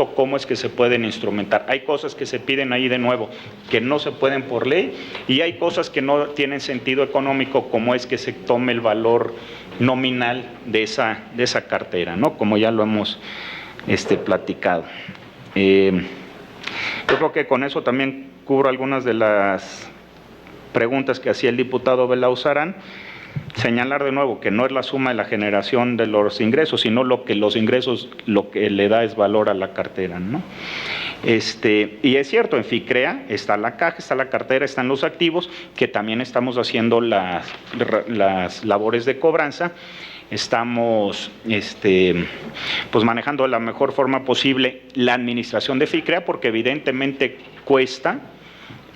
cómo es que se pueden instrumentar. Hay cosas que se piden ahí de nuevo que no se pueden por ley y hay cosas que no tienen sentido económico, como es que se tome el valor nominal de esa cartera, ¿no? Como ya lo hemos platicado. Yo creo que con eso también cubro algunas de las preguntas que hacía el diputado Belauzarán. Señalar de nuevo que no es la suma de la generación de los ingresos, sino los ingresos lo que le da es valor a la cartera, ¿no? Y es cierto, en FICREA está la caja, está la cartera, están los activos, que también estamos haciendo las labores de cobranza. Estamos pues manejando de la mejor forma posible la administración de FICREA, porque evidentemente cuesta,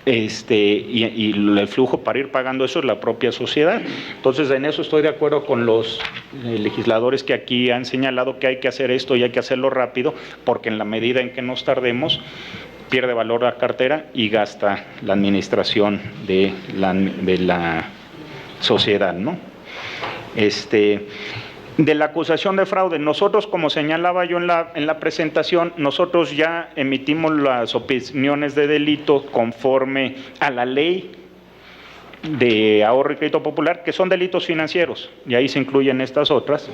y el flujo para ir pagando eso es la propia sociedad. Entonces, en eso estoy de acuerdo con los legisladores que aquí han señalado que hay que hacer esto y hay que hacerlo rápido, porque en la medida en que nos tardemos, pierde valor la cartera y gasta la administración de la sociedad, ¿no? De la acusación de fraude, nosotros, como señalaba yo en la presentación, nosotros ya emitimos las opiniones de delito conforme a la ley de ahorro y crédito popular, que son delitos financieros, y ahí se incluyen estas otras,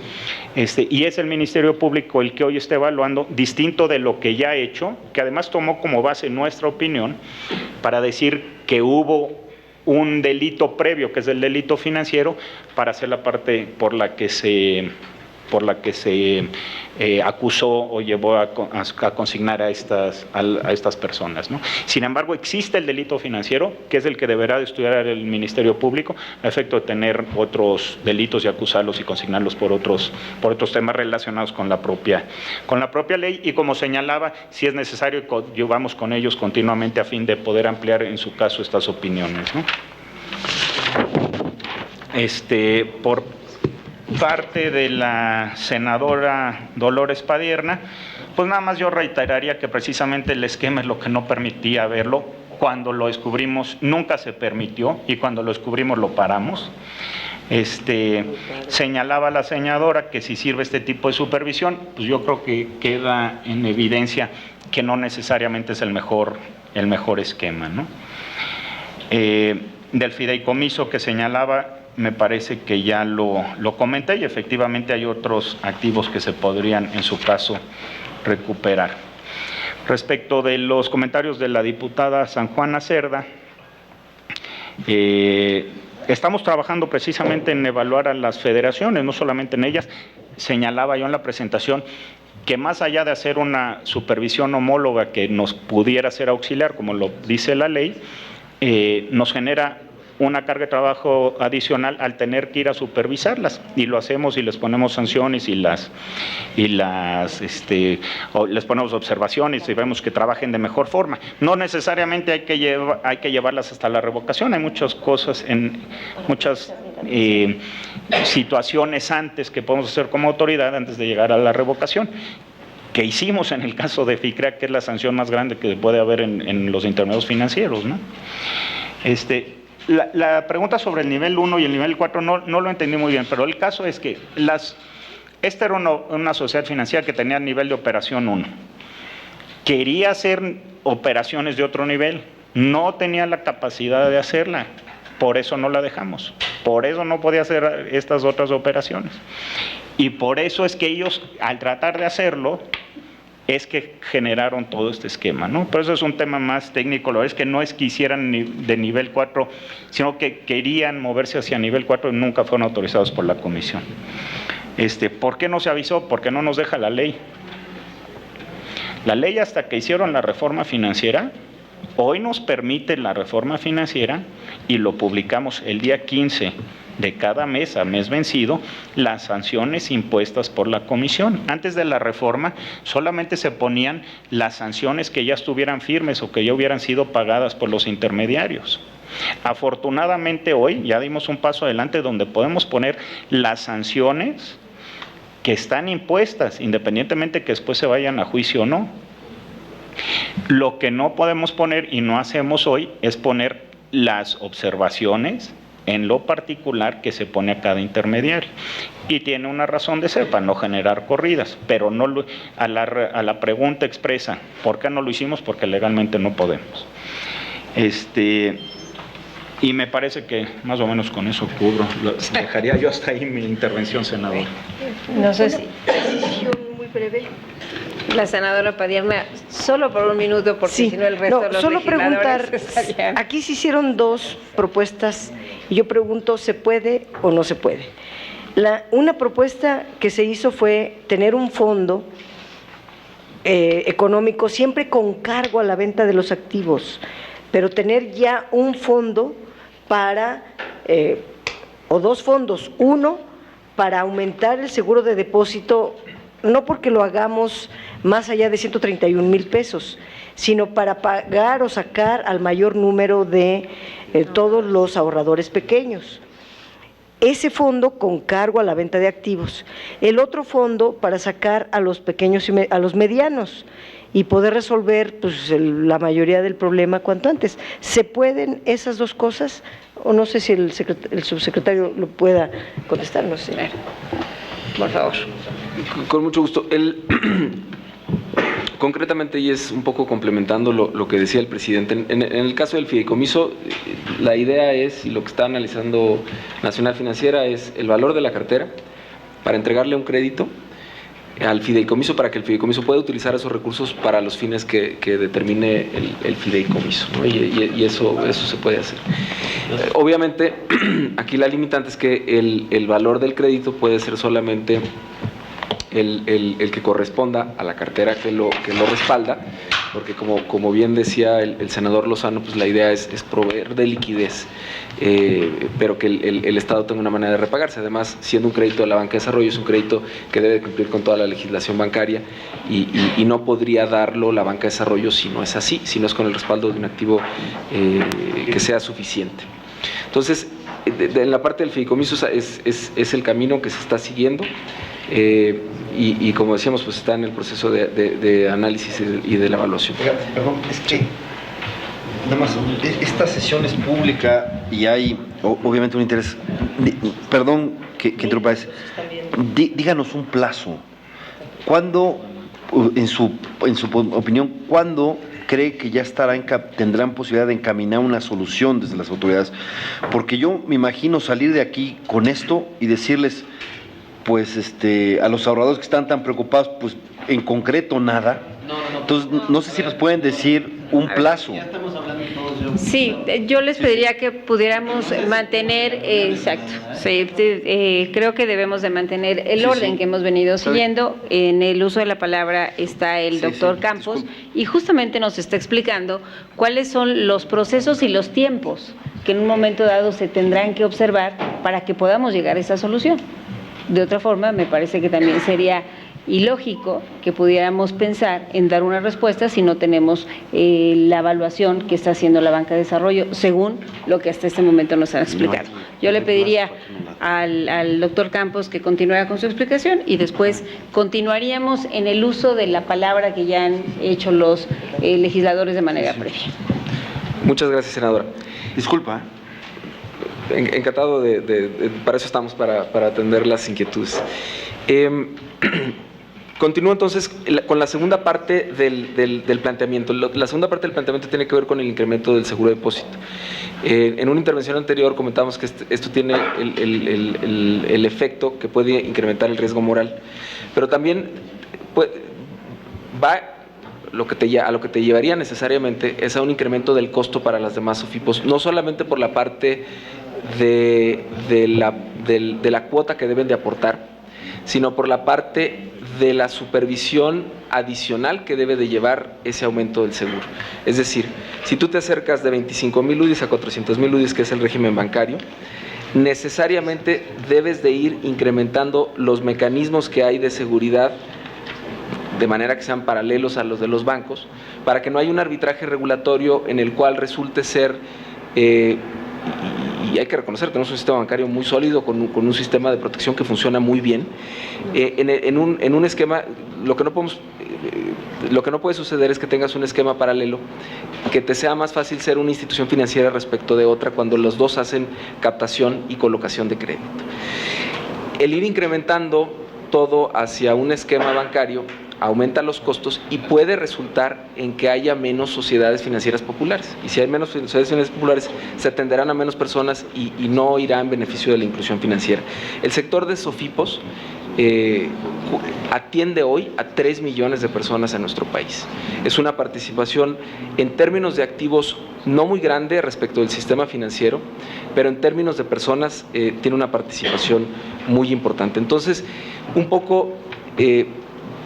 y es el Ministerio Público el que hoy está evaluando, distinto de lo que ya ha hecho, que además tomó como base nuestra opinión, para decir que hubo un delito previo, que es el delito financiero, para hacer la parte por la que se acusó o llevó a consignar a estas personas, ¿no? Sin embargo, existe el delito financiero, que es el que deberá de estudiar el Ministerio Público, a efecto de tener otros delitos y acusarlos y consignarlos por otros temas relacionados con la propia ley, y como señalaba, si es necesario, llevamos con ellos continuamente a fin de poder ampliar en su caso estas opiniones, ¿no? Por parte de la senadora Dolores Padierna, pues nada más yo reiteraría que precisamente el esquema es lo que no permitía verlo. Cuando lo descubrimos nunca se permitió y cuando lo descubrimos lo paramos. Señalaba la senadora que si sirve este tipo de supervisión, pues yo creo que queda en evidencia que no necesariamente es el mejor esquema, ¿no? Del fideicomiso que señalaba, me parece que ya lo comenté, y efectivamente hay otros activos que se podrían en su caso recuperar. Respecto de los comentarios de la diputada San Juana Cerda, estamos trabajando precisamente en evaluar a las federaciones, no solamente en ellas. Señalaba yo en la presentación que más allá de hacer una supervisión homóloga que nos pudiera ser auxiliar, como lo dice la ley, nos genera una carga de trabajo adicional al tener que ir a supervisarlas, y lo hacemos y les ponemos sanciones y les ponemos observaciones y vemos que trabajen de mejor forma. No necesariamente hay que llevarlas hasta la revocación, hay muchas cosas, muchas situaciones antes que podemos hacer como autoridad antes de llegar a la revocación, que hicimos en el caso de FICREA, que es la sanción más grande que puede haber en los intermediarios financieros, ¿no? La pregunta sobre el nivel 1 y el nivel 4 no lo entendí muy bien, pero el caso es que esta era una sociedad financiera que tenía nivel de operación 1. Quería hacer operaciones de otro nivel, no tenía la capacidad de hacerla, por eso no la dejamos, por eso no podía hacer estas otras operaciones. Y por eso es que ellos, al tratar de hacerlo, es que generaron todo este esquema, ¿no? Pero eso es un tema más técnico, lo es que no es que hicieran de nivel 4, sino que querían moverse hacia nivel 4 y nunca fueron autorizados por la comisión. ¿Por qué no se avisó? Porque no nos deja la ley. La ley, hasta que hicieron la reforma financiera, hoy nos permite la reforma financiera, y lo publicamos el día 15 de cada mes, a mes vencido, las sanciones impuestas por la comisión. Antes de la reforma solamente se ponían las sanciones que ya estuvieran firmes o que ya hubieran sido pagadas por los intermediarios. Afortunadamente hoy ya dimos un paso adelante donde podemos poner las sanciones que están impuestas, independientemente que después se vayan a juicio o no. Lo que no podemos poner y no hacemos hoy es poner las observaciones en lo particular que se pone a cada intermediario. Y tiene una razón de ser, para no generar corridas, pero no a la pregunta expresa, ¿por qué no lo hicimos? Porque legalmente no podemos. Y me parece que más o menos con eso cubro. Dejaría yo hasta ahí mi intervención, senador. No sé si... Muy breve. La senadora Padierna, solo por un minuto, porque Sí, si no el resto de los solo preguntar, legisladores estarían... aquí se hicieron dos propuestas y yo pregunto, ¿se puede o no se puede? Una propuesta que se hizo fue tener un fondo económico siempre con cargo a la venta de los activos, pero tener ya un fondo para, o dos fondos, uno para aumentar el seguro de depósito, no porque lo hagamos más allá de 131,000 pesos, sino para pagar o sacar al mayor número de todos los ahorradores pequeños. Ese fondo con cargo a la venta de activos. El otro fondo para sacar a los pequeños y a los medianos y poder resolver pues, la mayoría del problema cuanto antes. ¿Se pueden esas dos cosas? O no sé si el subsecretario lo pueda contestar, no sé. Por favor. Con mucho gusto. Concretamente, y es un poco complementando lo que decía el presidente, en el caso del fideicomiso, la idea es, y lo que está analizando Nacional Financiera, es el valor de la cartera para entregarle un crédito al fideicomiso para que el fideicomiso pueda utilizar esos recursos para los fines que determine el fideicomiso, ¿no? Y eso se puede hacer. Obviamente, aquí la limitante es que el valor del crédito puede ser solamente el que corresponda a la cartera que lo respalda, porque como bien decía el senador Lozano, pues la idea es proveer de liquidez, pero que el Estado tenga una manera de repagarse. Además, siendo un crédito de la banca de desarrollo, es un crédito que debe cumplir con toda la legislación bancaria y no podría darlo la banca de desarrollo si no es así, si no es con el respaldo de un activo que sea suficiente. Entonces, en la parte del fideicomiso es el camino que se está siguiendo. Y como decíamos, pues está en el proceso de análisis y de la evaluación. Perdón, es que nada más, esta sesión es pública y hay obviamente un interés. Perdón que interrumpa, díganos un plazo. ¿Cuándo, en su opinión, cuándo cree que ya tendrán posibilidad de encaminar una solución desde las autoridades? Porque yo me imagino salir de aquí con esto y decirles, pues a los ahorradores que están tan preocupados, pues en concreto nada. Entonces, no sé si nos pueden decir un plazo. Sí, yo les pediría que pudiéramos mantener, exacto, sí, creo que debemos de mantener el orden que hemos venido siguiendo. En el uso de la palabra está el doctor Campos, y justamente nos está explicando cuáles son los procesos y los tiempos que en un momento dado se tendrán que observar para que podamos llegar a esa solución. De otra forma, me parece que también sería ilógico que pudiéramos pensar en dar una respuesta si no tenemos la evaluación que está haciendo la banca de desarrollo, según lo que hasta este momento nos han explicado. Yo le pediría al doctor Campos que continuara con su explicación y después continuaríamos en el uso de la palabra que ya han hecho los legisladores de manera previa. Muchas gracias, senadora. Disculpa. Encantado para eso estamos, para atender las inquietudes. Continúo entonces con la segunda parte del planteamiento. La segunda parte del planteamiento tiene que ver con el incremento del seguro de depósito. En una intervención anterior comentábamos que esto tiene el efecto que puede incrementar el riesgo moral, pero también a lo que te llevaría necesariamente es a un incremento del costo para las demás OFIPOS, no solamente por la parte de la cuota que deben de aportar, sino por la parte de la supervisión adicional que debe de llevar ese aumento del seguro. Es decir, si tú te acercas de 25,000 UDIs a 400,000 UDIs, que es el régimen bancario, necesariamente debes de ir incrementando los mecanismos que hay de seguridad de manera que sean paralelos a los de los bancos, para que no haya un arbitraje regulatorio en el cual resulte ser, y hay que reconocer que tenemos un sistema bancario muy sólido, con un sistema de protección que funciona muy bien, en un esquema. Lo que no podemos lo que no puede suceder es que tengas un esquema paralelo, que te sea más fácil ser una institución financiera respecto de otra cuando los dos hacen captación y colocación de crédito. El ir incrementando todo hacia un esquema bancario aumenta los costos y puede resultar en que haya menos sociedades financieras populares. Y si hay menos sociedades financieras populares, se atenderán a menos personas y no irá en beneficio de la inclusión financiera. El sector de SOFIPOS atiende hoy a 3 millones de personas en nuestro país. Es una participación en términos de activos no muy grande respecto del sistema financiero, pero en términos de personas tiene una participación muy importante. Entonces, un poco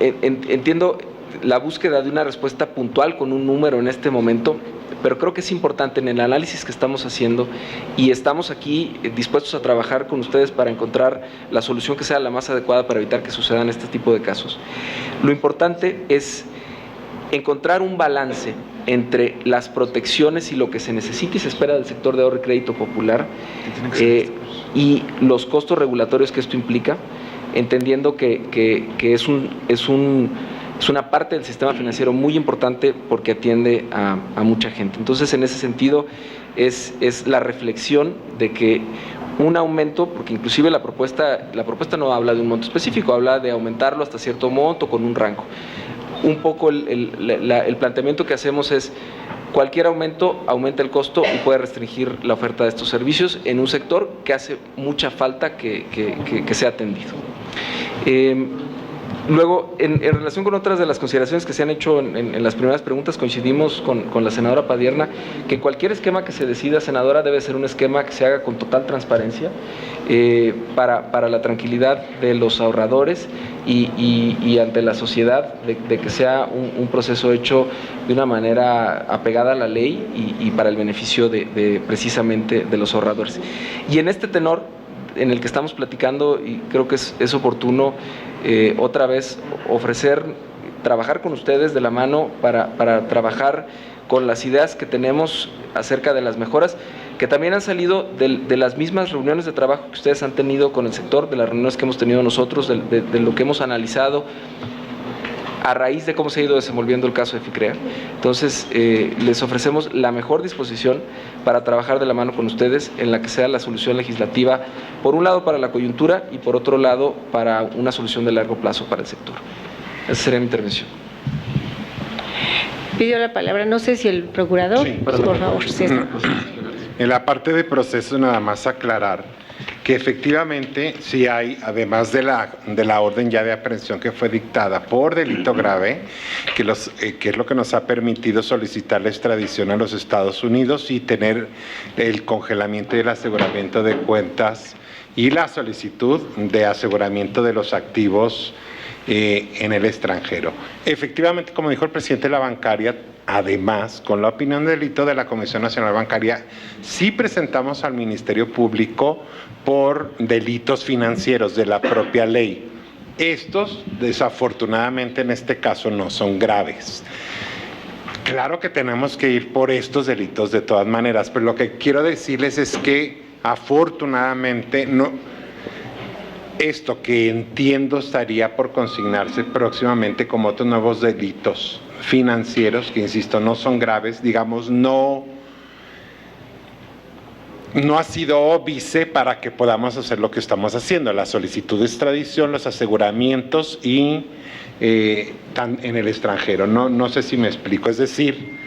entiendo la búsqueda de una respuesta puntual con un número en este momento, pero creo que es importante en el análisis que estamos haciendo y estamos aquí dispuestos a trabajar con ustedes para encontrar la solución que sea la más adecuada para evitar que sucedan este tipo de casos. Lo importante es encontrar un balance entre las protecciones y lo que se necesita y se espera del sector de ahorro y crédito popular y los costos regulatorios que esto implica, entendiendo que es una parte del sistema financiero muy importante porque atiende a mucha gente. Entonces, en ese sentido, es la reflexión de que un aumento, porque inclusive la propuesta no habla de un monto específico, habla de aumentarlo hasta cierto monto con un rango. Un poco el planteamiento que hacemos es cualquier aumento aumenta el costo y puede restringir la oferta de estos servicios en un sector que hace mucha falta que sea atendido. Luego, en relación con otras de las consideraciones que se han hecho en las primeras preguntas, coincidimos con la senadora Padierna que cualquier esquema que se decida, senadora, debe ser un esquema que se haga con total transparencia para la tranquilidad de los ahorradores y ante la sociedad, de que sea un proceso hecho de una manera apegada a la ley y para el beneficio precisamente de los ahorradores. Y en este tenor en el que estamos platicando, y creo que es oportuno otra vez trabajar con ustedes de la mano para trabajar con las ideas que tenemos acerca de las mejoras que también han salido de las mismas reuniones de trabajo que ustedes han tenido con el sector, de las reuniones que hemos tenido nosotros, de lo que hemos analizado a raíz de cómo se ha ido desenvolviendo el caso de FICREA. Entonces, les ofrecemos la mejor disposición para trabajar de la mano con ustedes en la que sea la solución legislativa, por un lado para la coyuntura y por otro lado para una solución de largo plazo para el sector. Esa sería mi intervención. Pidió la palabra, no sé si el procurador, sí, por favor. Sí. En la parte de proceso, nada más aclarar que efectivamente sí hay, además de la orden ya de aprehensión que fue dictada por delito grave, que es lo que nos ha permitido solicitar la extradición a los Estados Unidos y tener el congelamiento y el aseguramiento de cuentas y la solicitud de aseguramiento de los activos en el extranjero. Efectivamente, como dijo el presidente de la bancaria, además, con la opinión de delito de la Comisión Nacional Bancaria, sí presentamos al Ministerio Público por delitos financieros de la propia ley. Estos, desafortunadamente, en este caso no son graves. Claro que tenemos que ir por estos delitos de todas maneras, pero lo que quiero decirles es que, afortunadamente, esto que entiendo estaría por consignarse próximamente como otros nuevos delitos financieros, que insisto, no son graves, digamos, no ha sido óbice para que podamos hacer lo que estamos haciendo, la solicitud de extradición, los aseguramientos y en el extranjero. No sé si me explico, es decir,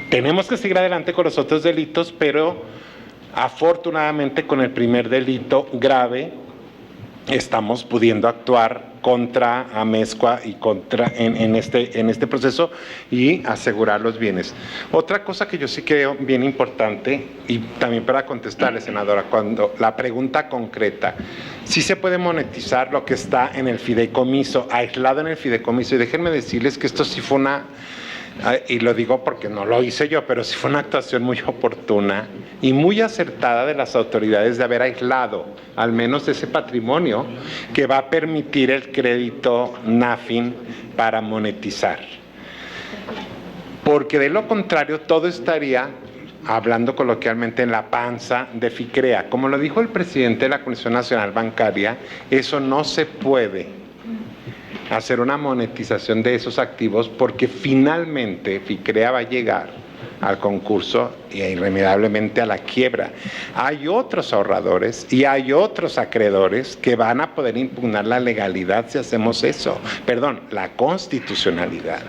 tenemos que seguir adelante con los otros delitos, pero afortunadamente con el primer delito grave estamos pudiendo actuar contra Amezcua y en este proceso y asegurar los bienes. Otra cosa que yo sí creo bien importante, y también para contestarle, senadora, cuando la pregunta concreta, sí se puede monetizar lo que está en el fideicomiso, aislado en el fideicomiso, y déjenme decirles que esto sí fue y lo digo porque no lo hice yo, pero sí fue una actuación muy oportuna y muy acertada de las autoridades de haber aislado al menos ese patrimonio que va a permitir el crédito NAFIN para monetizar. Porque de lo contrario todo estaría, hablando coloquialmente, en la panza de FICREA. Como lo dijo el presidente de la Comisión Nacional Bancaria, eso no se puede. hacer una monetización de esos activos, porque finalmente FICREA va a llegar al concurso e irremediablemente a la quiebra. Hay otros ahorradores y hay otros acreedores que van a poder impugnar la legalidad si hacemos eso, perdón, la constitucionalidad.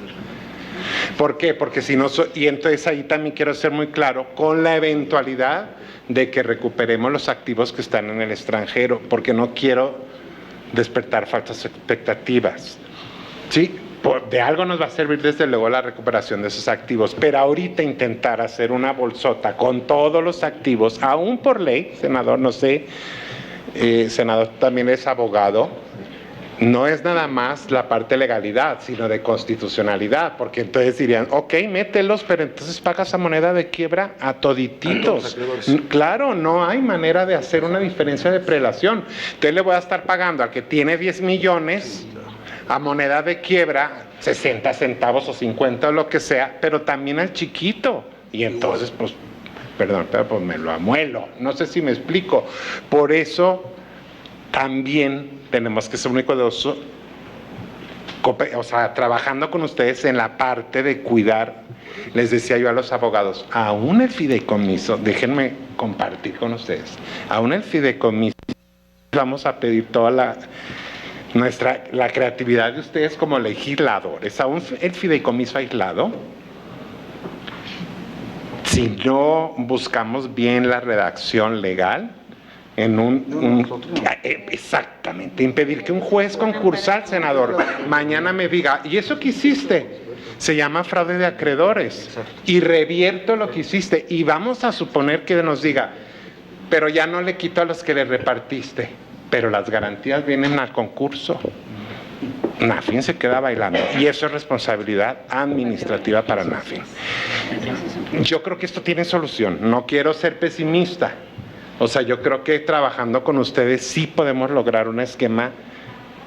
¿Por qué? Porque si no, y entonces ahí también quiero ser muy claro, con la eventualidad de que recuperemos los activos que están en el extranjero, porque no quiero despertar falsas expectativas. Sí, de algo nos va a servir desde luego la recuperación de esos activos, pero ahorita intentar hacer una bolsota con todos los activos, aún por ley, senador, no sé, senador también es abogado, no es nada más la parte de legalidad, sino de constitucionalidad, porque entonces dirían, ok, mételos, pero entonces pagas a moneda de quiebra a todititos. Claro, no hay manera de hacer una diferencia de prelación. Entonces le voy a estar pagando al que tiene 10 millones a moneda de quiebra, 60 centavos o 50 o lo que sea, pero también al chiquito. Y entonces, pues, perdón, pero pues me lo amuelo. No sé si me explico. Por eso también tenemos que ser muy cuidadosos, o sea, trabajando con ustedes en la parte de cuidar. Les decía yo a los abogados, aún el fideicomiso, déjenme compartir con ustedes, aún el fideicomiso, vamos a pedir toda la creatividad de ustedes como legisladores, aún el fideicomiso aislado, si no buscamos bien la redacción legal, exactamente, impedir que un juez concursal, senador, mañana me diga, ¿y eso que hiciste? Se llama fraude de acreedores, y revierto lo que hiciste, y vamos a suponer que nos diga, pero ya no le quito a los que le repartiste, pero las garantías vienen al concurso. NAFIN se queda bailando, y eso es responsabilidad administrativa para NAFIN. Yo creo que esto tiene solución, no quiero ser pesimista. O sea, yo creo que trabajando con ustedes sí podemos lograr un esquema,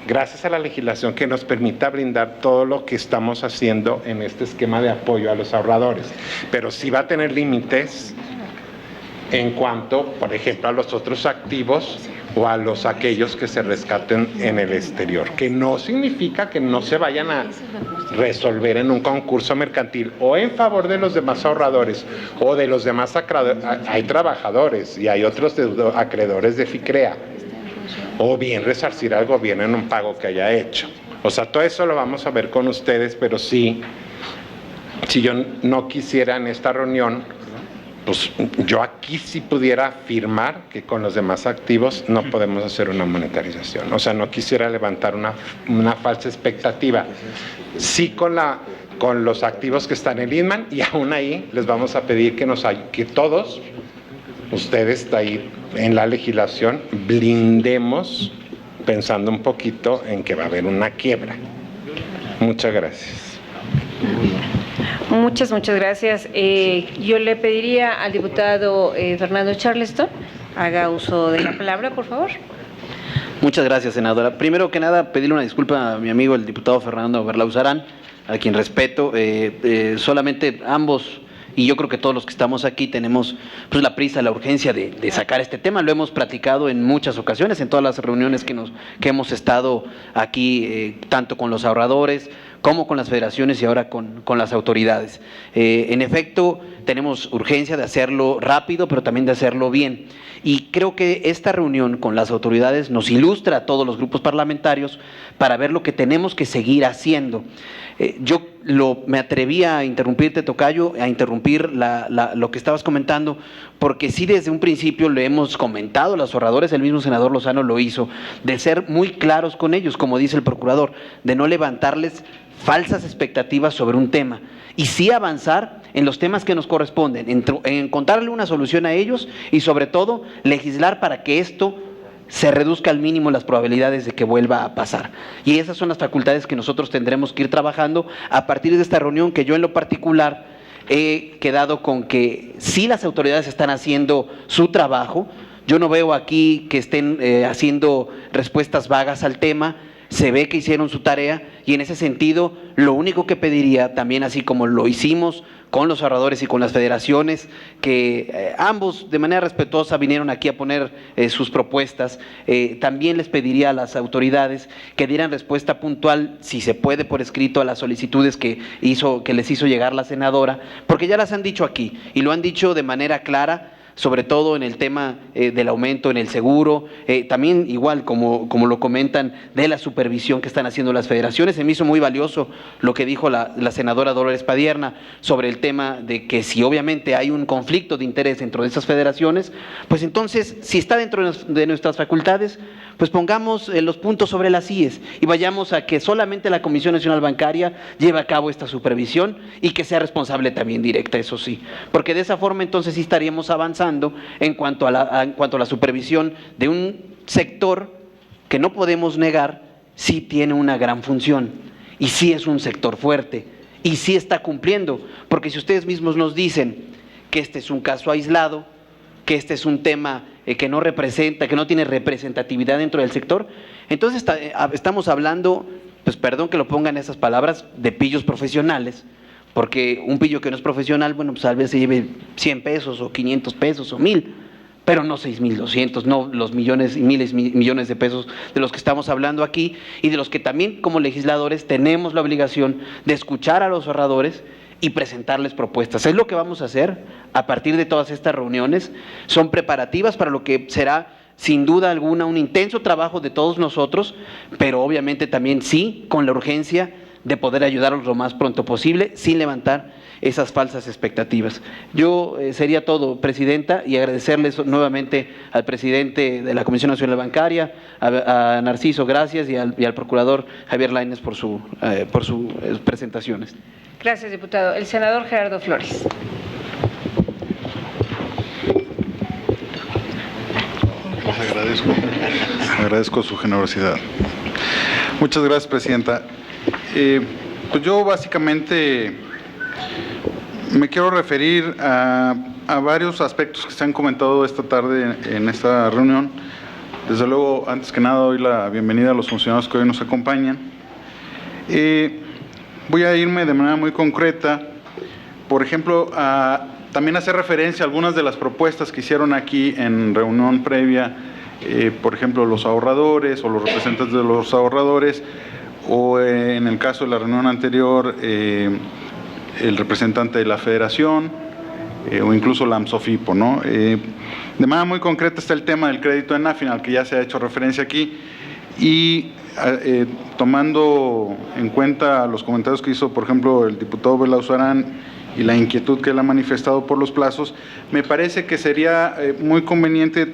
gracias a la legislación, que nos permita brindar todo lo que estamos haciendo en este esquema de apoyo a los ahorradores. Pero sí va a tener límites en cuanto, por ejemplo, a los otros activos o a aquellos que se rescaten en el exterior, que no significa que no se vayan a resolver en un concurso mercantil o en favor de los demás ahorradores o de los demás acreedores. Hay trabajadores y hay otros acreedores de FICREA, o bien resarcir al gobierno en un pago que haya hecho. O sea, todo eso lo vamos a ver con ustedes, pero sí, si yo no quisiera en esta reunión, pues yo aquí sí pudiera afirmar que con los demás activos no podemos hacer una monetarización. O sea, no quisiera levantar una falsa expectativa. Sí con los activos que están en el INMAN, y aún ahí les vamos a pedir que todos, ustedes ahí en la legislación, blindemos pensando un poquito en que va a haber una quiebra. Muchas gracias. Muchas gracias. Yo le pediría al diputado Fernando Charleston, haga uso de la palabra, por favor. Muchas gracias, senadora. Primero que nada, pedirle una disculpa a mi amigo el diputado Fernando Berlauzarán, a quien respeto. Solamente ambos, y yo creo que todos los que estamos aquí tenemos pues la prisa, la urgencia de sacar este tema. Lo hemos platicado en muchas ocasiones, en todas las reuniones que hemos estado aquí, tanto con los ahorradores como con las federaciones y ahora con las autoridades. En efecto, tenemos urgencia de hacerlo rápido, pero también de hacerlo bien. Y creo que esta reunión con las autoridades nos ilustra a todos los grupos parlamentarios para ver lo que tenemos que seguir haciendo. Yo me atreví a interrumpirte, tocayo, a interrumpir lo que estabas comentando, porque sí desde un principio le hemos comentado a los ahorradores, el mismo senador Lozano lo hizo, de ser muy claros con ellos, como dice el procurador, de no levantarles falsas expectativas sobre un tema y sí avanzar en los temas que nos corresponden, en encontrarle una solución a ellos y sobre todo legislar para que esto se reduzca al mínimo las probabilidades de que vuelva a pasar. Y esas son las facultades que nosotros tendremos que ir trabajando a partir de esta reunión, que yo en lo particular he quedado con que sí las autoridades están haciendo su trabajo. Yo no veo aquí que estén haciendo respuestas vagas al tema. se ve que hicieron su tarea y en ese sentido lo único que pediría también, así como lo hicimos con los ahorradores y con las federaciones, que ambos de manera respetuosa vinieron aquí a poner sus propuestas, también les pediría a las autoridades que dieran respuesta puntual, si se puede por escrito, a las solicitudes que les hizo llegar la senadora, porque ya las han dicho aquí y lo han dicho de manera clara, sobre todo en el tema del aumento en el seguro, también igual como lo comentan, de la supervisión que están haciendo las federaciones. Se me hizo muy valioso lo que dijo la senadora Dolores Padierna sobre el tema de que si obviamente hay un conflicto de interés dentro de esas federaciones, pues entonces, si está dentro de nuestras facultades, pues pongamos los puntos sobre las IES y vayamos a que solamente la Comisión Nacional Bancaria lleve a cabo esta supervisión y que sea responsable también directa, eso sí, porque de esa forma entonces sí estaríamos avanzando en cuanto a la supervisión de un sector que no podemos negar, sí tiene una gran función y sí es un sector fuerte y sí está cumpliendo, porque si ustedes mismos nos dicen que este es un caso aislado, que este es un tema que no representa, que no tiene representatividad dentro del sector, entonces estamos hablando, pues perdón que lo pongan esas palabras, de pillos profesionales, porque un pillo que no es profesional, bueno, pues tal vez se lleve 100 pesos o 500 pesos o 1,000, pero no 6,200, no los millones y millones de pesos de los que estamos hablando aquí y de los que también como legisladores tenemos la obligación de escuchar a los ahorradores y presentarles propuestas. Es lo que vamos a hacer a partir de todas estas reuniones, son preparativas para lo que será sin duda alguna un intenso trabajo de todos nosotros, pero obviamente también sí con la urgencia de poder ayudarlos lo más pronto posible sin levantar esas falsas expectativas. Yo sería todo, Presidenta, y agradecerles nuevamente al presidente de la Comisión Nacional Bancaria, a Narciso, gracias, y al procurador Javier Lainez por sus presentaciones. Gracias, diputado. El senador Gerardo Flores. Les agradezco su generosidad. Muchas gracias, Presidenta. Pues yo básicamente me quiero referir a varios aspectos que se han comentado esta tarde en esta reunión. Desde luego, antes que nada, doy la bienvenida a los funcionarios que hoy nos acompañan. Voy a irme de manera muy concreta, por ejemplo, a también hacer referencia a algunas de las propuestas que hicieron aquí en reunión previa, por ejemplo, los ahorradores o los representantes de los ahorradores, o en el caso de la reunión anterior, el representante de la Federación, o incluso la AMSOFIPO, ¿no? De manera muy concreta está el tema del crédito en AFIN, al que ya se ha hecho referencia aquí, y tomando en cuenta los comentarios que hizo, por ejemplo, el diputado Belauzarán y la inquietud que él ha manifestado por los plazos, me parece que sería muy conveniente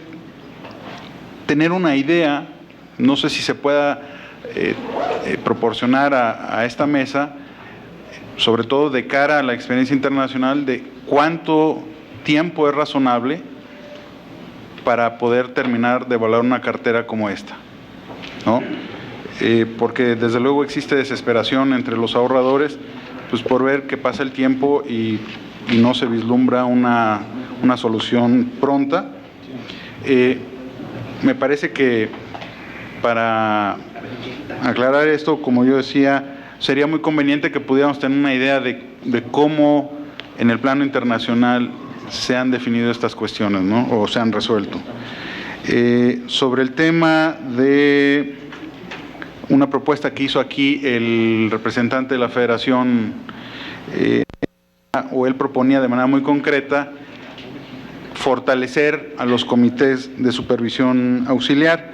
tener una idea, no sé si se pueda proporcionar a esta mesa, sobre todo de cara a la experiencia internacional, de cuánto tiempo es razonable para poder terminar de evaluar una cartera como esta, ¿no? Porque desde luego existe desesperación entre los ahorradores, pues por ver que pasa el tiempo y no se vislumbra una solución pronta. Me parece que para aclarar esto, como yo decía, sería muy conveniente que pudiéramos tener una idea de cómo en el plano internacional se han definido estas cuestiones, ¿no? O se han resuelto. Sobre el tema de una propuesta que hizo aquí el representante de la Federación, o él proponía de manera muy concreta fortalecer a los comités de supervisión auxiliar,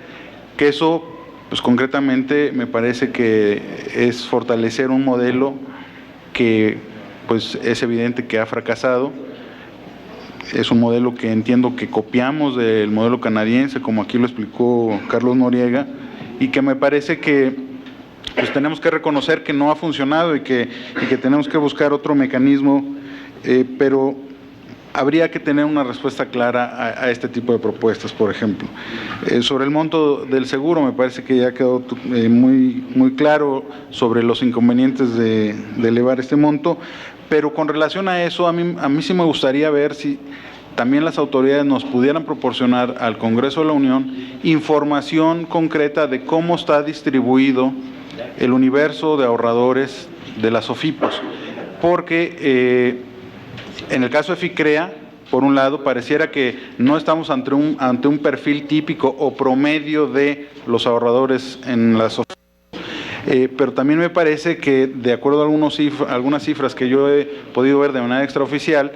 que eso, pues concretamente me parece que es fortalecer un modelo que pues es evidente que ha fracasado. Es un modelo que entiendo que copiamos del modelo canadiense, como aquí lo explicó Carlos Noriega, y que me parece que pues tenemos que reconocer que no ha funcionado y que tenemos que buscar otro mecanismo, pero habría que tener una respuesta clara a este tipo de propuestas, por ejemplo. Sobre el monto del seguro, me parece que ya quedó muy claro sobre los inconvenientes de elevar este monto, pero con relación a eso, a mí sí me gustaría ver si también las autoridades nos pudieran proporcionar al Congreso de la Unión información concreta de cómo está distribuido el universo de ahorradores de las OFIPOS, porque en el caso de FICREA, por un lado, pareciera que no estamos ante un perfil típico o promedio de los ahorradores en las OFIPOS. Pero también me parece que, de acuerdo a algunas cifras que yo he podido ver de manera extraoficial,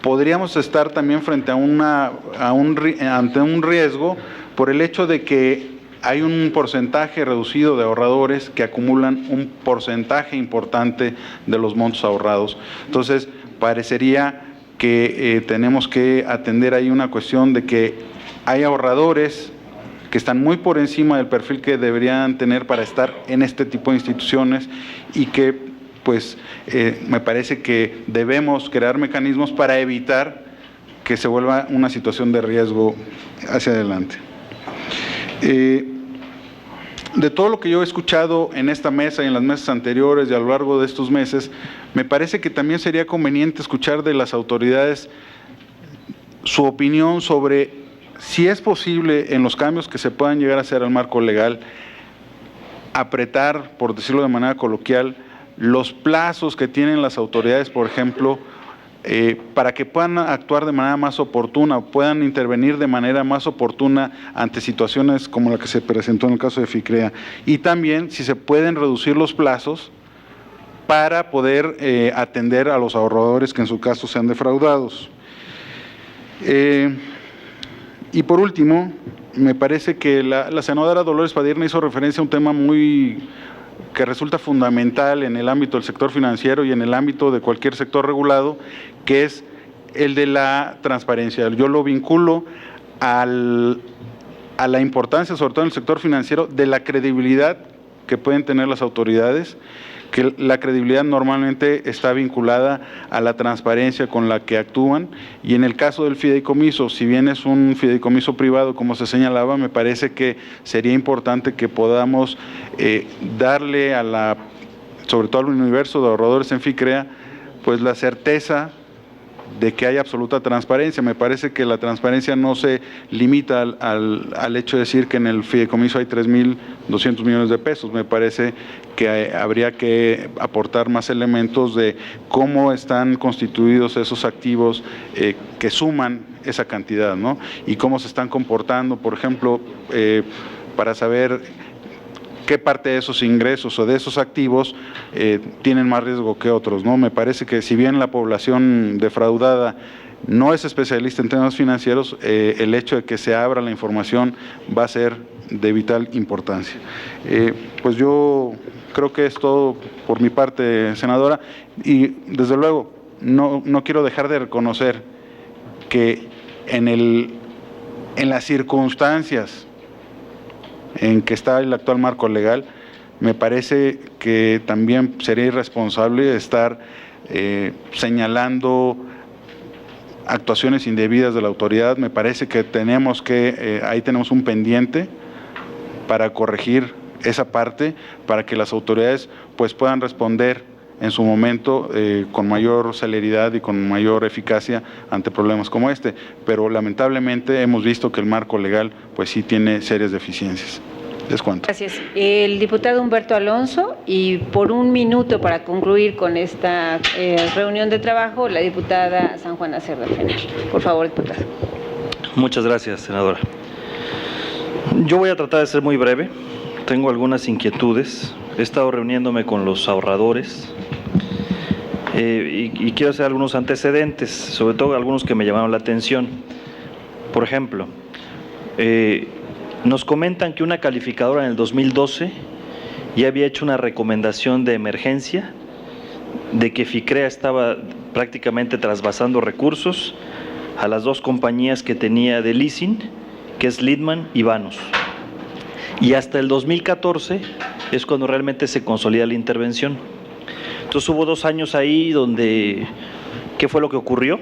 podríamos estar también frente ante un riesgo por el hecho de que hay un porcentaje reducido de ahorradores que acumulan un porcentaje importante de los montos ahorrados. Entonces, parecería que tenemos que atender ahí una cuestión de que hay ahorradores que están muy por encima del perfil que deberían tener para estar en este tipo de instituciones y que, pues, me parece que debemos crear mecanismos para evitar que se vuelva una situación de riesgo hacia adelante. De todo lo que yo he escuchado en esta mesa y en las mesas anteriores y a lo largo de estos meses, me parece que también sería conveniente escuchar de las autoridades su opinión sobre si es posible, en los cambios que se puedan llegar a hacer al marco legal, apretar, por decirlo de manera coloquial, los plazos que tienen las autoridades, por ejemplo, para que puedan actuar de manera más oportuna, puedan intervenir de manera más oportuna ante situaciones como la que se presentó en el caso de FICREA. Y también si se pueden reducir los plazos para poder atender a los ahorradores que en su caso sean defraudados. Y por último, me parece que la senadora Dolores Padierna hizo referencia a un tema que resulta fundamental en el ámbito del sector financiero y en el ámbito de cualquier sector regulado, que es el de la transparencia. Yo lo vinculo a la importancia, sobre todo en el sector financiero, de la credibilidad que pueden tener las autoridades, que la credibilidad normalmente está vinculada a la transparencia con la que actúan, y en el caso del fideicomiso, si bien es un fideicomiso privado, como se señalaba, me parece que sería importante que podamos darle sobre todo al universo de ahorradores en FICREA, pues la certeza de que hay absoluta transparencia. Me parece que la transparencia no se limita al hecho de decir que en el fideicomiso hay 3.200 millones de pesos. Me parece que habría que aportar más elementos de cómo están constituidos esos activos que suman esa cantidad, ¿no? Y cómo se están comportando, por ejemplo, para saber qué parte de esos ingresos o de esos activos tienen más riesgo que otros, ¿no? Me parece que si bien la población defraudada no es especialista en temas financieros, el hecho de que se abra la información va a ser de vital importancia. Pues yo creo que es todo por mi parte, senadora, y desde luego no quiero dejar de reconocer que en las circunstancias en que está el actual marco legal, me parece que también sería irresponsable estar señalando actuaciones indebidas de la autoridad. Me parece que ahí tenemos un pendiente para corregir esa parte, para que las autoridades pues puedan responder en su momento con mayor celeridad y con mayor eficacia ante problemas como este, pero lamentablemente hemos visto que el marco legal pues sí tiene serias deficiencias. Es cuanto. Gracias. El diputado Humberto Alonso, y por un minuto para concluir con esta reunión de trabajo, la diputada San Juana Cerda Fenal. Por favor, diputado. Muchas gracias, senadora. Yo voy a tratar de ser muy breve. Tengo algunas inquietudes. He estado reuniéndome con los ahorradores y quiero hacer algunos antecedentes, sobre todo algunos que me llamaron la atención. Por ejemplo, nos comentan que una calificadora en el 2012 ya había hecho una recomendación de emergencia de que FICREA estaba prácticamente trasvasando recursos a las dos compañías que tenía de leasing, que es Lidman y Vanos. Y hasta el 2014 es cuando realmente se consolida la intervención. Entonces hubo 2 años ahí donde, ¿qué fue lo que ocurrió?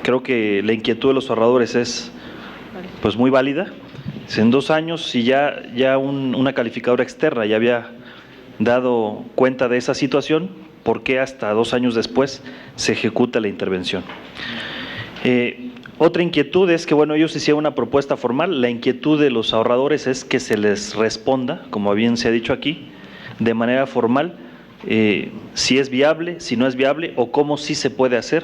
Creo que la inquietud de los ahorradores es pues muy válida. En 2 años, si ya una calificadora externa ya había dado cuenta de esa situación, ¿por qué hasta 2 años después se ejecuta la intervención? Otra inquietud es que, bueno, ellos hicieron una propuesta formal. La inquietud de los ahorradores es que se les responda, como bien se ha dicho aquí, de manera formal, si es viable, si no es viable, o cómo sí se puede hacer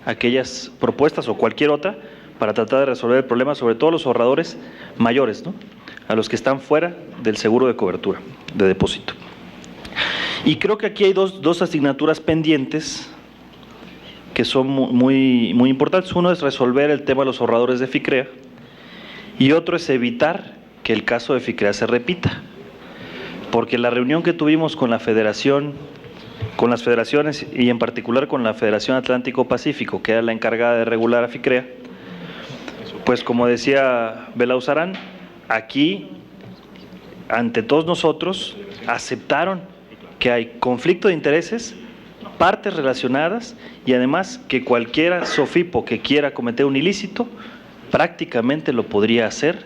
aquellas propuestas o cualquier otra para tratar de resolver el problema, sobre todo los ahorradores mayores, ¿no?, a los que están fuera del seguro de cobertura de depósito. Y creo que aquí hay dos asignaturas pendientes que son muy importantes. Uno es resolver el tema de los ahorradores de FICREA y otro es evitar que el caso de FICREA se repita. Porque la reunión que tuvimos con la Federación, con las federaciones y en particular con la Federación Atlántico-Pacífico, que era la encargada de regular a FICREA, pues como decía Belauzarán, aquí, ante todos nosotros, aceptaron que hay conflicto de intereses, partes relacionadas y además que cualquiera SOFIPO que quiera cometer un ilícito prácticamente lo podría hacer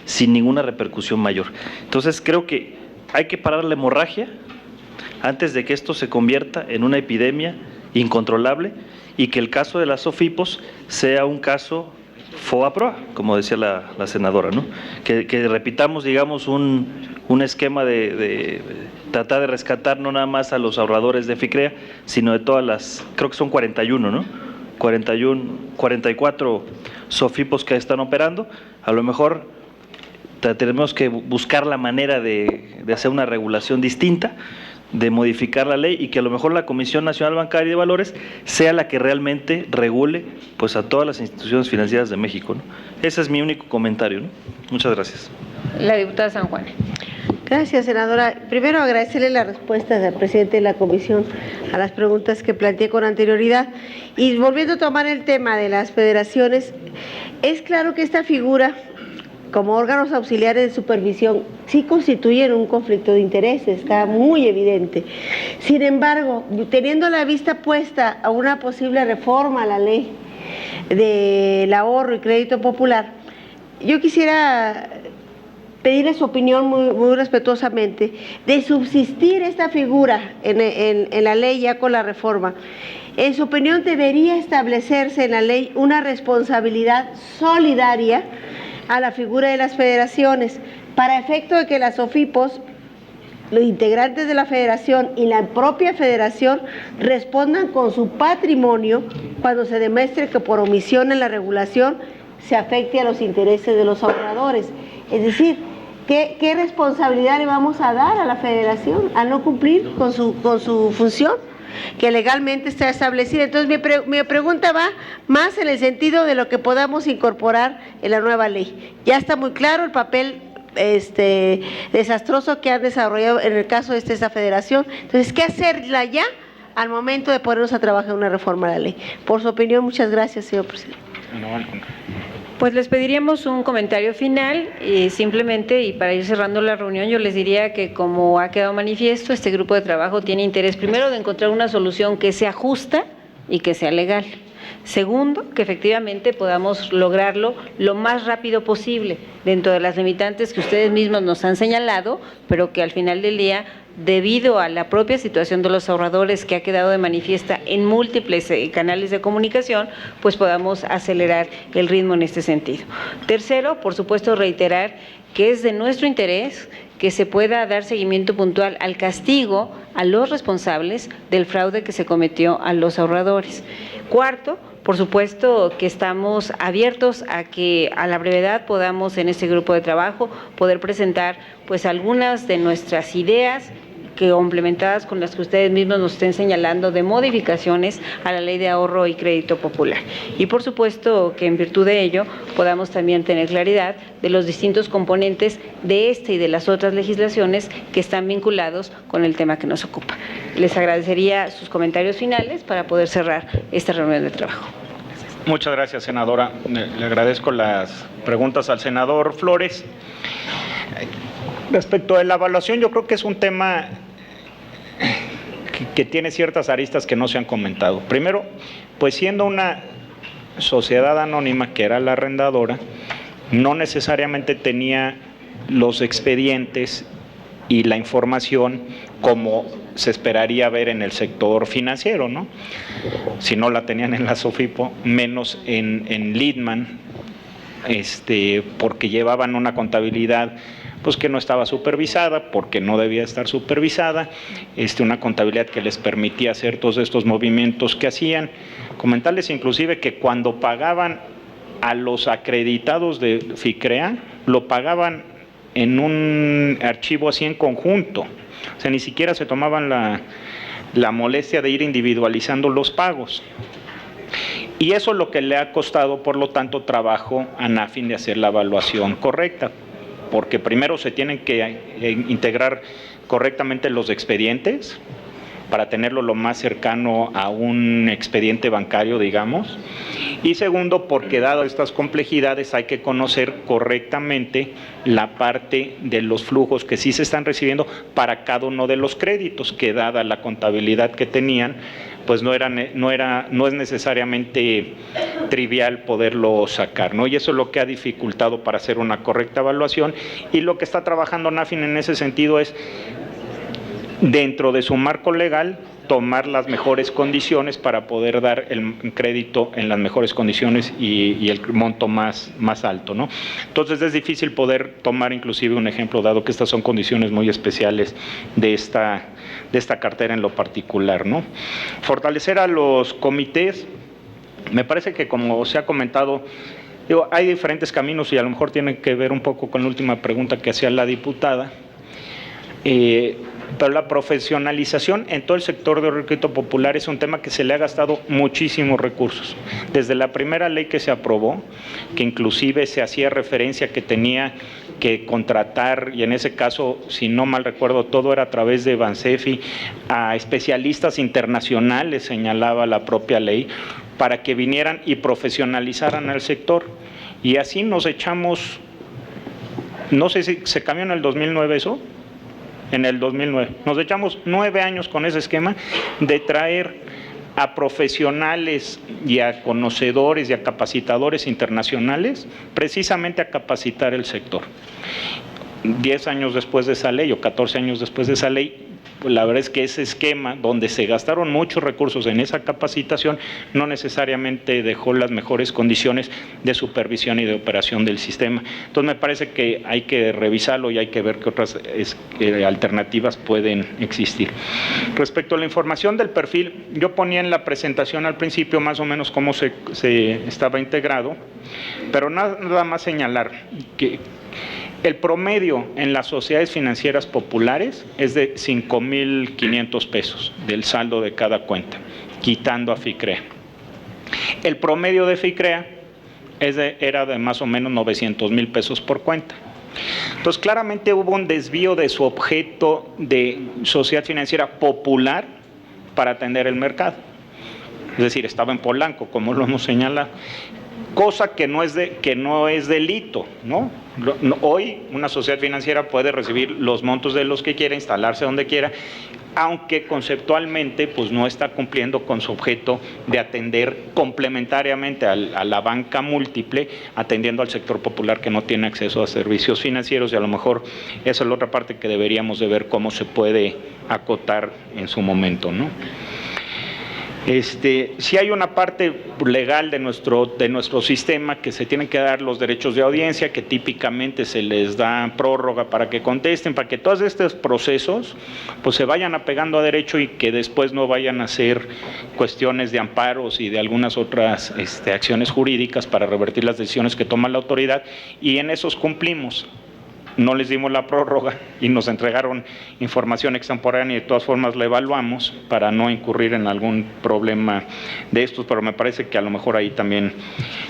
sin ninguna repercusión mayor. Entonces creo que hay que parar la hemorragia antes de que esto se convierta en una epidemia incontrolable y que el caso de las SOFIPOS sea un caso FOA-PROA, como decía la senadora, ¿no? Que repitamos, digamos, un esquema de tratar de rescatar no nada más a los ahorradores de FICREA, sino de todas las, creo que son 41, ¿no? 44 SOFIPOS que están operando. A lo mejor tenemos que buscar la manera de hacer una regulación distinta, de modificar la ley y que a lo mejor la Comisión Nacional Bancaria y de Valores sea la que realmente regule pues a todas las instituciones financieras de México, ¿no? Ese es mi único comentario, ¿no? Muchas gracias. La diputada San Juan. Gracias, senadora. Primero, agradecerle la respuesta del presidente de la comisión a las preguntas que planteé con anterioridad. Y volviendo a tomar el tema de las federaciones, es claro que esta figura, como órganos auxiliares de supervisión, sí constituyen un conflicto de intereses, está muy evidente. Sin embargo, teniendo la vista puesta a una posible reforma a la ley del ahorro y crédito popular, yo quisiera pedirle su opinión muy respetuosamente de subsistir esta figura en la ley ya con la reforma. En su opinión, ¿debería establecerse en la ley una responsabilidad solidaria a la figura de las federaciones para efecto de que las SOFIPOS, los integrantes de la federación y la propia federación respondan con su patrimonio cuando se demuestre que por omisión en la regulación se afecte a los intereses de los ahorradores? Es decir, ¿qué responsabilidad le vamos a dar a la federación al no cumplir con su función que legalmente está establecida? Entonces mi pregunta va más en el sentido de lo que podamos incorporar en la nueva ley. Ya está muy claro el papel desastroso que han desarrollado en el caso de esta federación. Entonces, ¿qué hacerla ya al momento de ponernos a trabajar en una reforma a la ley? Por su opinión, muchas gracias, señor presidente. Pues les pediríamos un comentario final, simplemente, y para ir cerrando la reunión, yo les diría que, como ha quedado manifiesto, este grupo de trabajo tiene interés, primero, de encontrar una solución que sea justa y que sea legal. Segundo, que efectivamente podamos lograrlo lo más rápido posible, dentro de las limitantes que ustedes mismos nos han señalado, pero que al final del día, debido a la propia situación de los ahorradores que ha quedado de manifiesta en múltiples canales de comunicación, pues podamos acelerar el ritmo en este sentido. Tercero, por supuesto, reiterar que es de nuestro interés que se pueda dar seguimiento puntual al castigo a los responsables del fraude que se cometió a los ahorradores. Cuarto, por supuesto que estamos abiertos a que a la brevedad podamos en este grupo de trabajo poder presentar pues algunas de nuestras ideas que complementadas con las que ustedes mismos nos estén señalando de modificaciones a la Ley de Ahorro y Crédito Popular. Y por supuesto que en virtud de ello podamos también tener claridad de los distintos componentes de este y de las otras legislaciones que están vinculados con el tema que nos ocupa. Les agradecería sus comentarios finales para poder cerrar esta reunión de trabajo. Muchas gracias, senadora. Le agradezco las preguntas al senador Flores. Respecto a la evaluación, yo creo que es un tema que tiene ciertas aristas que no se han comentado. Primero, pues siendo una sociedad anónima que era la arrendadora, no necesariamente tenía los expedientes y la información como se esperaría ver en el sector financiero, ¿no? Si no la tenían en la SOFIPO, menos en Lithman, porque llevaban una contabilidad pues que no estaba supervisada, porque no debía estar supervisada, una contabilidad que les permitía hacer todos estos movimientos que hacían. Comentarles inclusive que cuando pagaban a los acreditados de FICREA, lo pagaban en un archivo así en conjunto, o sea, ni siquiera se tomaban la molestia de ir individualizando los pagos. Y eso es lo que le ha costado, por lo tanto, trabajo a NAFIN de hacer la evaluación correcta, porque primero se tienen que integrar correctamente los expedientes para tenerlo lo más cercano a un expediente bancario, digamos, y segundo, porque dado estas complejidades hay que conocer correctamente la parte de los flujos que sí se están recibiendo para cada uno de los créditos, que dada la contabilidad que tenían, pues no es necesariamente trivial poderlo sacar, ¿no? Y eso es lo que ha dificultado para hacer una correcta evaluación, y lo que está trabajando NAFIN en ese sentido es, dentro de su marco legal, tomar las mejores condiciones para poder dar el crédito en las mejores condiciones y el monto más alto, ¿no? Entonces es difícil poder tomar inclusive un ejemplo, dado que estas son condiciones muy especiales de esta cartera en lo particular, ¿no? Fortalecer a los comités, me parece que, como se ha comentado, hay diferentes caminos y a lo mejor tiene que ver un poco con la última pregunta que hacía la diputada. Pero la profesionalización en todo el sector de crédito popular es un tema que se le ha gastado muchísimos recursos. Desde la primera ley que se aprobó, que inclusive se hacía referencia que tenía que contratar, y en ese caso, si no mal recuerdo, todo era a través de Bansefi, a especialistas internacionales, señalaba la propia ley, para que vinieran y profesionalizaran al sector. Y así nos echamos, no sé si se cambió en el 2009 eso, en el 2009. Nos echamos 9 años con ese esquema de traer a profesionales y a conocedores y a capacitadores internacionales precisamente a capacitar el sector. 10 años después de esa ley o 14 años después de esa ley, pues la verdad es que ese esquema donde se gastaron muchos recursos en esa capacitación no necesariamente dejó las mejores condiciones de supervisión y de operación del sistema. Entonces me parece que hay que revisarlo y hay que ver qué otras alternativas pueden existir. Respecto a la información del perfil, yo ponía en la presentación al principio más o menos cómo se estaba integrado, pero nada más señalar que el promedio en las sociedades financieras populares es de 5,500 pesos del saldo de cada cuenta, quitando a FICREA. El promedio de FICREA era de más o menos 900,000 pesos por cuenta. Entonces, claramente hubo un desvío de su objeto de sociedad financiera popular para atender el mercado. Es decir, estaba en Polanco, como lo hemos señalado. Cosa que no es delito, ¿no? Hoy una sociedad financiera puede recibir los montos de los que quiera, instalarse donde quiera, aunque conceptualmente pues no está cumpliendo con su objeto de atender complementariamente a la banca múltiple, atendiendo al sector popular que no tiene acceso a servicios financieros, y a lo mejor esa es la otra parte que deberíamos de ver cómo se puede acotar en su momento, ¿no? Si hay una parte legal de nuestro sistema que se tienen que dar los derechos de audiencia, que típicamente se les da prórroga para que contesten, para que todos estos procesos pues se vayan apegando a derecho y que después no vayan a ser cuestiones de amparos y de algunas otras acciones jurídicas para revertir las decisiones que toma la autoridad, y en esos cumplimos. No les dimos la prórroga y nos entregaron información extemporánea y de todas formas la evaluamos para no incurrir en algún problema de estos, pero me parece que a lo mejor ahí también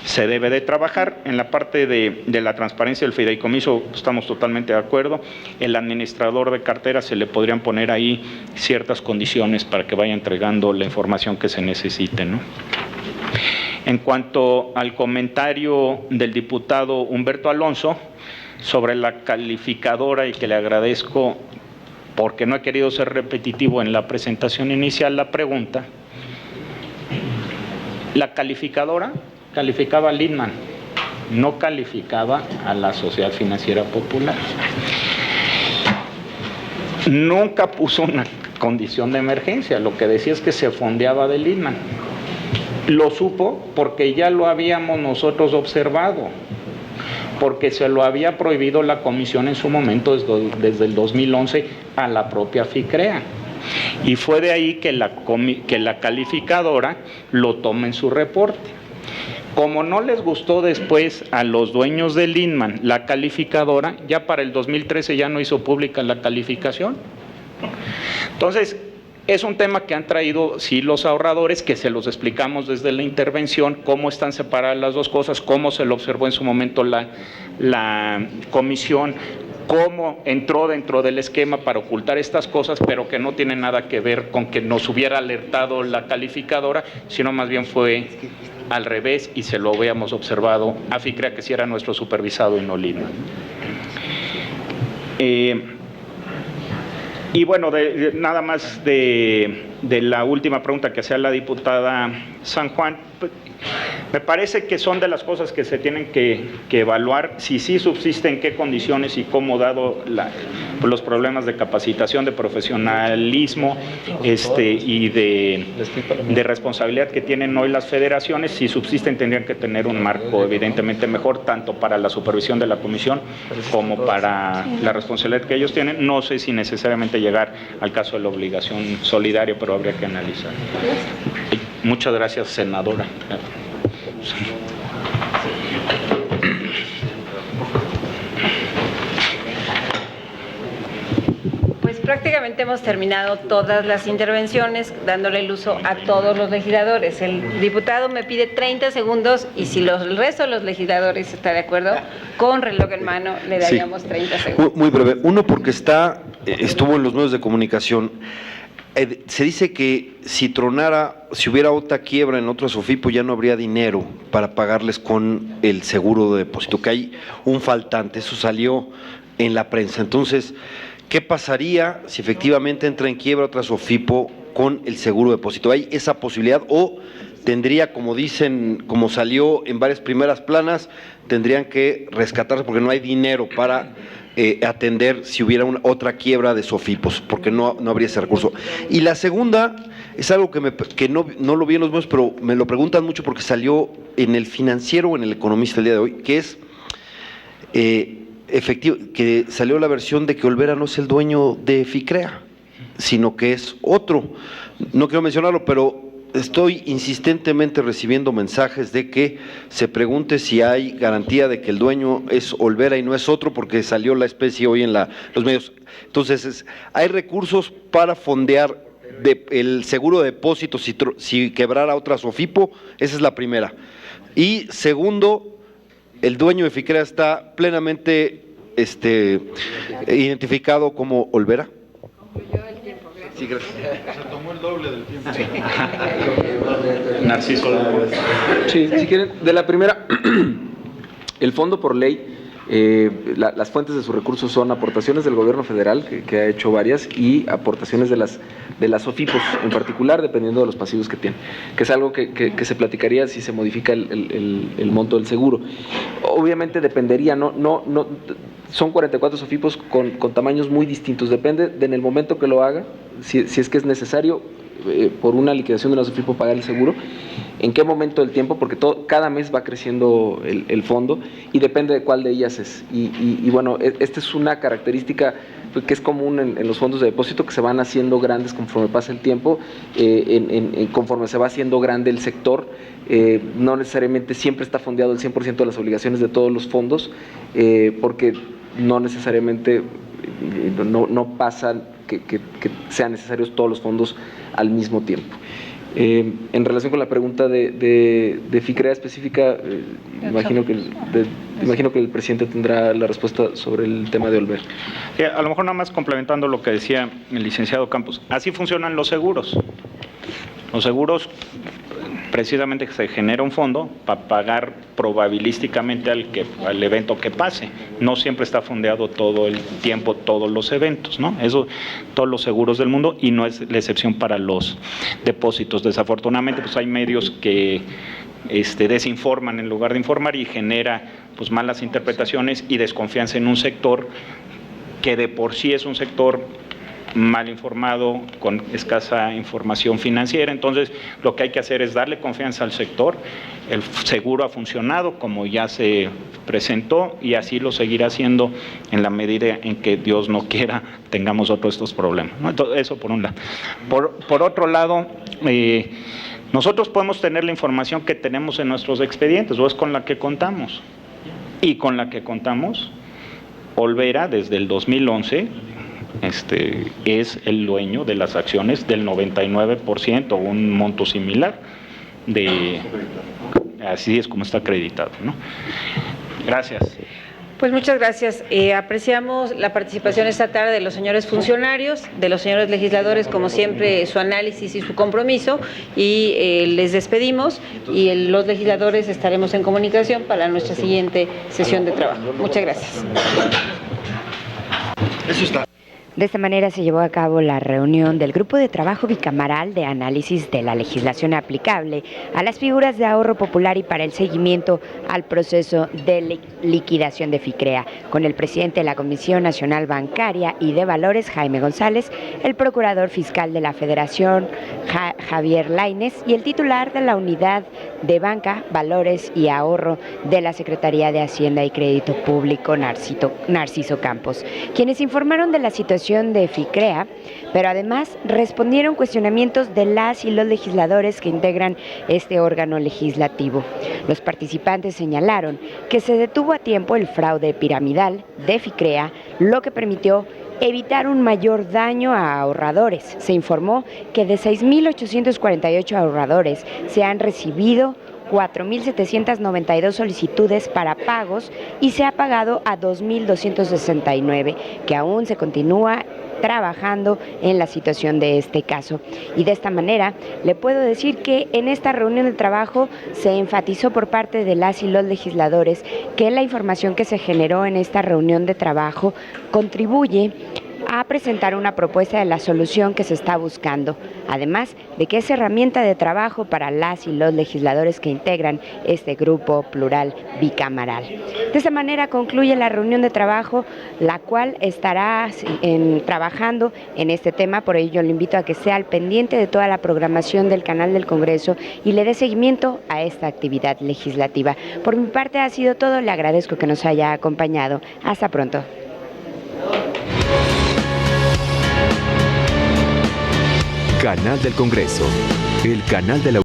se debe de trabajar. En la parte de la transparencia del fideicomiso estamos totalmente de acuerdo. El administrador de cartera se le podrían poner ahí ciertas condiciones para que vaya entregando la información que se necesite, ¿no? En cuanto al comentario del diputado Humberto Alonso sobre la calificadora, y que le agradezco porque no he querido ser repetitivo en la presentación inicial, la pregunta, la calificadora calificaba a Lithman, no calificaba a la Sociedad Financiera Popular. nunca puso una condición de emergencia, lo que decía es que se fondeaba del Inman. Lo supo porque ya lo habíamos nosotros observado, porque se lo había prohibido la comisión en su momento desde el 2011 a la propia FICREA. Y fue de ahí que la calificadora lo toma en su reporte. Como no les gustó después a los dueños del Inman la calificadora, ya para el 2013 ya no hizo pública la calificación. Entonces, es un tema que han traído, sí, los ahorradores, que se los explicamos desde la intervención, cómo están separadas las dos cosas, cómo se lo observó en su momento la comisión, cómo entró dentro del esquema para ocultar estas cosas, pero que no tiene nada que ver con que nos hubiera alertado la calificadora, sino más bien fue al revés y se lo habíamos observado a FICREA, que sí era nuestro supervisado y no Lima. Y bueno, nada más de la última pregunta que hacía la diputada San Juan, me parece que son de las cosas que se tienen que evaluar, si sí subsisten, en qué condiciones y cómo, dado los problemas de capacitación, de profesionalismo y de responsabilidad que tienen hoy las federaciones. Si subsisten, tendrían que tener un marco evidentemente mejor, tanto para la supervisión de la comisión como para la responsabilidad que ellos tienen. No sé si necesariamente llegar al caso de la obligación solidaria, pero habría que analizar. Muchas gracias, senadora. Pues prácticamente hemos terminado todas las intervenciones, dándole el uso a todos los legisladores. El diputado me pide 30 segundos y si el resto de los legisladores está de acuerdo, con reloj en mano le daríamos 30 segundos. Muy breve. Uno, porque estuvo en los medios de comunicación. Se dice que si hubiera otra quiebra en otro SOFIPO, ya no habría dinero para pagarles con el seguro de depósito, que hay un faltante. Eso salió en la prensa. Entonces, ¿qué pasaría si efectivamente entra en quiebra otra SOFIPO con el seguro de depósito? ¿Hay esa posibilidad o tendría, como dicen, como salió en varias primeras planas, tendrían que rescatarse porque no hay dinero para atender si hubiera otra quiebra de SOFIPOS, porque no habría ese recurso? Y la segunda es algo que no lo vi en los medios, pero me lo preguntan mucho porque salió en el Financiero o en el Economista el día de hoy, que es efectivo, que salió la versión de que Olvera no es el dueño de FICREA, sino que es otro. No quiero mencionarlo, pero estoy insistentemente recibiendo mensajes de que se pregunte si hay garantía de que el dueño es Olvera y no es otro, porque salió la especie hoy en los medios. Entonces, hay recursos para fondear el seguro de depósito si quebrara otra SOFIPO. Esa es la primera. Y segundo, el dueño de FICREA está plenamente identificado como Olvera. Sí, gracias. Se tomó el doble del tiempo. Narciso. Sí, si quieren, de la primera, el fondo por ley, las fuentes de sus recursos son aportaciones del gobierno federal, que ha hecho varias, y aportaciones de las SOFIPOS en particular, dependiendo de los pasivos que tienen, que es algo que se platicaría si se modifica el monto del seguro. Obviamente dependería, son 44 SOFIPOS con tamaños muy distintos, depende en el momento que lo haga, si es que es necesario por una liquidación de la SOFIPO pagar el seguro, en qué momento del tiempo, porque cada mes va creciendo el fondo y depende de cuál de ellas es. Y bueno, esta es una característica que es común en los fondos de depósito, que se van haciendo grandes conforme pasa el tiempo, conforme se va haciendo grande el sector. No necesariamente siempre está fondeado el 100% de las obligaciones de todos los fondos, porque no necesariamente no pasa que sean necesarios todos los fondos al mismo tiempo. En relación con la pregunta de FICREA específica, imagino que el presidente tendrá la respuesta sobre el tema de Olvera. A lo mejor nada más complementando lo que decía el licenciado Campos, así funcionan los seguros. Los seguros, precisamente, se genera un fondo para pagar probabilísticamente al evento que pase. No siempre está fondeado todo el tiempo, todos los eventos, ¿no? Eso, todos los seguros del mundo, y no es la excepción para los depósitos. Desafortunadamente, pues hay medios que desinforman en lugar de informar y genera pues malas interpretaciones y desconfianza en un sector que de por sí es un sector mal informado, con escasa información financiera. Entonces, lo que hay que hacer es darle confianza al sector. El seguro ha funcionado como ya se presentó y así lo seguirá haciendo en la medida en que Dios no quiera tengamos otros estos problemas, ¿no? Entonces, eso por un lado. Por otro lado, nosotros podemos tener la información que tenemos en nuestros expedientes, o es con la que contamos. Y con la que contamos, Olvera, desde el 2011, es el dueño de las acciones del 99%, un monto similar, así es como está acreditado, ¿no? Gracias. Pues muchas gracias. Apreciamos la participación esta tarde de los señores funcionarios, de los señores legisladores, como siempre, su análisis y su compromiso, y les despedimos, y los legisladores estaremos en comunicación para nuestra siguiente sesión de trabajo. Muchas gracias. Eso está. De esta manera se llevó a cabo la reunión del Grupo de Trabajo Bicameral de Análisis de la Legislación aplicable a las figuras de ahorro popular y para el seguimiento al proceso de liquidación de FICREA, con el presidente de la Comisión Nacional Bancaria y de Valores, Jaime González, el procurador fiscal de la Federación, Javier Lainez, y el titular de la Unidad de Banca, Valores y Ahorro de la Secretaría de Hacienda y Crédito Público, Narciso Campos, quienes informaron de la situación de FICREA, pero además respondieron cuestionamientos de las y los legisladores que integran este órgano legislativo. Los participantes señalaron que se detuvo a tiempo el fraude piramidal de FICREA, lo que permitió evitar un mayor daño a ahorradores. Se informó que de 6.848 ahorradores se han recibido 4.792 solicitudes para pagos y se ha pagado a 2.269, que aún se continúa trabajando en la situación de este caso. Y de esta manera le puedo decir que en esta reunión de trabajo se enfatizó por parte de las y los legisladores que la información que se generó en esta reunión de trabajo contribuye a presentar una propuesta de la solución que se está buscando, además de que es herramienta de trabajo para las y los legisladores que integran este grupo plural bicameral. De esta manera concluye la reunión de trabajo, la cual estará trabajando en este tema. Por ello le invito a que sea al pendiente de toda la programación del canal del Congreso y le dé seguimiento a esta actividad legislativa. Por mi parte ha sido todo, le agradezco que nos haya acompañado. Hasta pronto. Canal del Congreso, el canal de la